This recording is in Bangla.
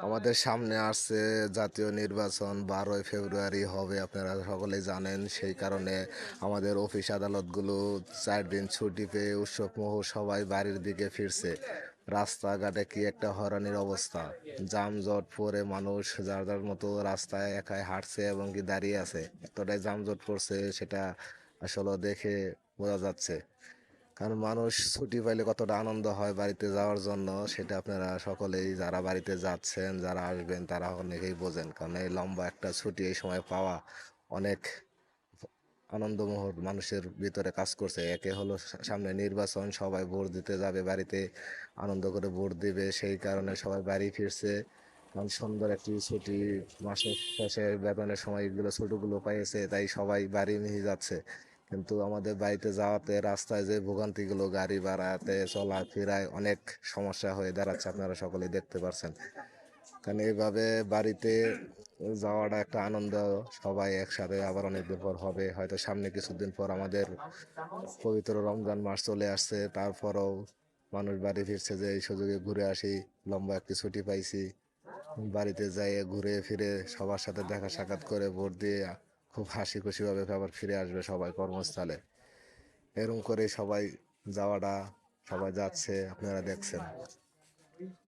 আমাদের সামনে আসছে জাতীয় নির্বাচন 12ই ফেব্রুয়ারি হবে, আপনারা সকলেই জানেন। সেই কারণে আমাদের অফিস আদালতগুলো 4 দিন ছুটি পেয়ে উৎসবমুখ সবাই বাড়ির দিকে ফিরছে। রাস্তাঘাটে কি একটা হয়রানির অবস্থা, যানজট পড়ে মানুষ যার যার মতো রাস্তায় একাই হাঁটছে এবং কি দাঁড়িয়ে আছে। এতটাই যানজট পড়ছে সেটা আসলে দেখে বোঝা যাচ্ছে। কারণ মানুষ ছুটি পাইলে কতটা আনন্দ হয় বাড়িতে যাওয়ার জন্য, সেটা আপনারা সকলেই যারা বাড়িতে যাচ্ছেন, যারা আসবেন তারা অনেকেই বোঝেন। কারণ এই লম্বা একটা ছুটি এই সময় পাওয়া অনেক আনন্দমোহর মানুষের ভিতরে কাজ করছে। একে হলো সামনে নির্বাচন, সবাই ভোট দিতে যাবে বাড়িতে, আনন্দ করে ভোট দিবে, সেই কারণে সবাই বাড়ি ফিরছে। কারণ সুন্দর একটি ছুটি, মাসের শেষে বেতনের সময় এগুলো ছুটিগুলো পাইছে, তাই সবাই বাড়ি নিয়ে যাচ্ছে। কিন্তু আমাদের বাড়িতে যাওয়াতে রাস্তায় যে ভোগান্তিগুলো, গাড়ি ভাড়াতে চলা ফেরায় অনেক সমস্যা হয়ে দাঁড়াচ্ছে, আপনারা সকলেই দেখতে পাচ্ছেন। কারণ এইভাবে বাড়িতে যাওয়াটা একটা আনন্দ। সবাই একসাথে আবার অনেকদিন পর হবে, হয়তো সামনে কিছুদিন পর আমাদের পবিত্র রমজান মাস চলে আসছে, তারপরও মানুষ বাড়ি ফিরছে যে এই সুযোগে ঘুরে আসি, লম্বা একটি ছুটি পাইছি, বাড়িতে যাই ঘুরে ফিরে সবার সাথে দেখা সাক্ষাৎ করে ভোট দিয়ে খুব হাসি খুশি ভাবে আবার ফিরে আসবে সবাই কর্মস্থলে। এরকম করে সবাই যাওয়াটা, সবাই যাচ্ছে, আপনারা দেখছেন।